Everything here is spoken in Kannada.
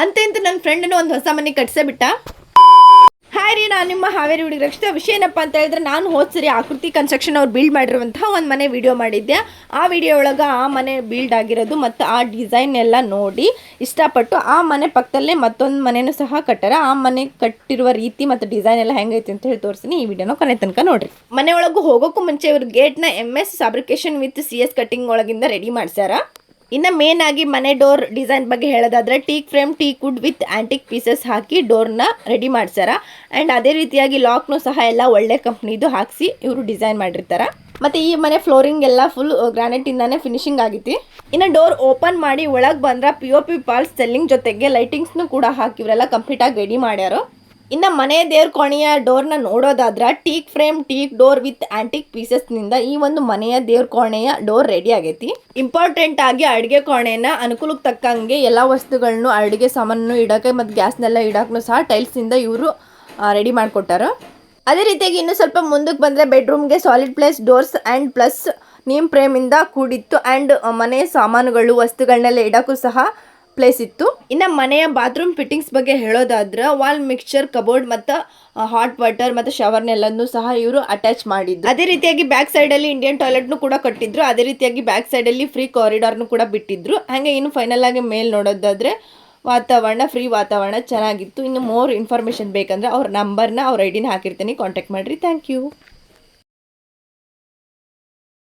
ಅಂತ ನನ್ನ ಫ್ರೆಂಡ್ನು ಒಂದು ಹೊಸ ಮನೆ ಕಟ್ಸೇ ಬಿಟ್ಟ. ಹಾಯ್ ರೀ, ನಾನು ನಿಮ್ಮ ಹಾವೇರಿ ಹುಡುಗಿ ರಕ್ಷಿತ. ವಿಷಯ ಏನಪ್ಪ ಅಂತ ಹೇಳಿದ್ರೆ, ನಾನು ಹೋದ್ಸರಿ ಆಕೃತಿ ಕನ್ಸ್ಟ್ರಕ್ಷನ್ ಅವ್ರು ಬಿಲ್ಡ್ ಮಾಡಿರುವಂತಹ ಒಂದು ಮನೆ ವಿಡಿಯೋ ಮಾಡಿದ್ದೆ. ಆ ವಿಡಿಯೋ ಒಳಗೆ ಆ ಮನೆ ಬಿಲ್ಡ್ ಆಗಿರೋದು ಮತ್ತು ಆ ಡಿಸೈನ್ ಎಲ್ಲ ನೋಡಿ ಇಷ್ಟಪಟ್ಟು ಆ ಮನೆ ಪಕ್ಕದಲ್ಲೇ ಮತ್ತೊಂದು ಮನೆಯೂ ಸಹ ಕಟ್ಟಾರ. ಆ ಮನೆ ಕಟ್ಟಿರುವ ರೀತಿ ಮತ್ತು ಡಿಸೈನ್ ಎಲ್ಲ ಹೆಂಗೈತಿ ಅಂತ ಹೇಳಿ ತೋರಿಸ್ತೀನಿ. ಈ ವಿಡಿಯೋನ ಕೊನೆ ತನಕ ನೋಡ್ರಿ. ಮನೆ ಒಳಗೂ ಹೋಗೋಕ್ಕೂ ಮುಂಚೆ ಇವ್ರು ಗೇಟ್ನ MS fabrication with CS cutting ಒಳಗಿಂದ ರೆಡಿ ಮಾಡ್ಸ್ಯಾರ. ಇನ್ನು ಮೇನ್ ಆಗಿ ಮನೆ ಡೋರ್ ಡಿಸೈನ್ ಬಗ್ಗೆ ಹೇಳೋದಾದ್ರೆ, teak frame, teak wood with antique pieces ಹಾಕಿ ಡೋರ್ನ ರೆಡಿ ಮಾಡ್ಸಾರ. ಆ್ಯಂಡ್ ಅದೇ ರೀತಿಯಾಗಿ ಲಾಕ್ನು ಸಹ ಎಲ್ಲ ಒಳ್ಳೆ ಕಂಪ್ನಿದು ಹಾಕಿಸಿ ಇವರು ಡಿಸೈನ್ ಮಾಡಿರ್ತಾರೆ. ಮತ್ತು ಈ ಮನೆ ಫ್ಲೋರಿಂಗ್ ಎಲ್ಲ ಫುಲ್ ಗ್ರಾನೈಟಿಂದಾನೇ ಫಿನಿಶಿಂಗ್ ಆಗೈತಿ. ಇನ್ನು ಡೋರ್ ಓಪನ್ ಮಾಡಿ ಒಳಗೆ ಬಂದ್ರೆ POP ಪಾಲ್ಸ್ ಸೆಲ್ಲಿಂಗ್ ಜೊತೆಗೆ ಲೈಟಿಂಗ್ಸ್ನು ಕೂಡ ಹಾಕಿ ಇವರೆಲ್ಲ ಕಂಪ್ಲೀಟಾಗಿ ರೆಡಿ ಮಾಡ್ಯಾರು. ಇನ್ನು ಮನೆ ದೇವ್ರ ಕೋಣೆಯ ಡೋರ್ನ ನೋಡೋದಾದ್ರೆ, teak frame, teak door with antique ಪೀಸಸ್ನಿಂದ ಈ ಒಂದು ಮನೆಯ ದೇವ್ರ ಕೋಣೆಯ ಡೋರ್ ರೆಡಿ ಆಗೈತಿ. ಇಂಪಾರ್ಟೆಂಟ್ ಆಗಿ ಅಡುಗೆ ಕೋಣೆನ ಅನುಕೂಲಕ್ಕೆ ತಕ್ಕಂಗೆ ಎಲ್ಲ ವಸ್ತುಗಳನ್ನು, ಅಡುಗೆ ಸಾಮಾನು ಇಡೋಕೆ ಮತ್ತು ಗ್ಯಾಸ್ನೆಲ್ಲ ಇಡೋಕ್ಕೂ ಸಹ ಟೈಲ್ಸ್ನಿಂದ ಇವರು ರೆಡಿ ಮಾಡಿಕೊಟ್ಟಾರ. ಅದೇ ರೀತಿಯಾಗಿ ಇನ್ನು ಸ್ವಲ್ಪ ಮುಂದಕ್ಕೆ ಬಂದರೆ, ಬೆಡ್ರೂಮ್ಗೆ solid place doors and plus neem ಫ್ರೇಮಿಂದ ಕೂಡಿತ್ತು. ಆ್ಯಂಡ್ ಮನೆ ಸಾಮಾನುಗಳು, ವಸ್ತುಗಳನ್ನೆಲ್ಲ ಇಡೋಕ್ಕೂ ಸಹ ಪ್ಲೇಸ್ ಇತ್ತು. ಇನ್ನು ಮನೆಯ ಬಾತ್ರೂಮ್ ಫಿಟ್ಟಿಂಗ್ಸ್ ಬಗ್ಗೆ ಹೇಳೋದಾದ್ರೆ, ವಾಲ್ ಮಿಕ್ಸ್ಚರ್, ಕಬೋರ್ಡ್ ಮತ್ತು ಹಾಟ್ ವಾಟರ್ ಮತ್ತು ಶವರ್ನೆಲ್ಲನೂ ಸಹ ಇವರು ಅಟ್ಯಾಚ್ ಮಾಡಿದ್ರು. ಅದೇ ರೀತಿಯಾಗಿ ಬ್ಯಾಕ್ ಸೈಡಲ್ಲಿ ಇಂಡಿಯನ್ ಟಾಯ್ಲೆಟ್ನು ಕೂಡ ಕಟ್ಟಿದ್ರು. ಅದೇ ರೀತಿಯಾಗಿ ಬ್ಯಾಕ್ ಸೈಡಲ್ಲಿ ಫ್ರೀ ಕಾರಿಡಾರ್ನು ಕೂಡ ಬಿಟ್ಟಿದ್ರು. ಹಾಗೆ ಇನ್ನು ಫೈನಲ್ ಆಗಿ ಮೇಲ್ ನೋಡೋದಾದ್ರೆ, ವಾತಾವರಣ ಫ್ರೀ ವಾತಾವರಣ ಚೆನ್ನಾಗಿತ್ತು. ಇನ್ನು ಮೋರ್ ಇನ್ಫಾರ್ಮೇಷನ್ ಬೇಕಂದ್ರೆ ಅವ್ರ ನಂಬರ್ನ, ಅವ್ರ ID ನ ಹಾಕಿರ್ತೀನಿ, ಕಾಂಟ್ಯಾಕ್ಟ್ ಮಾಡಿರಿ. Thank you.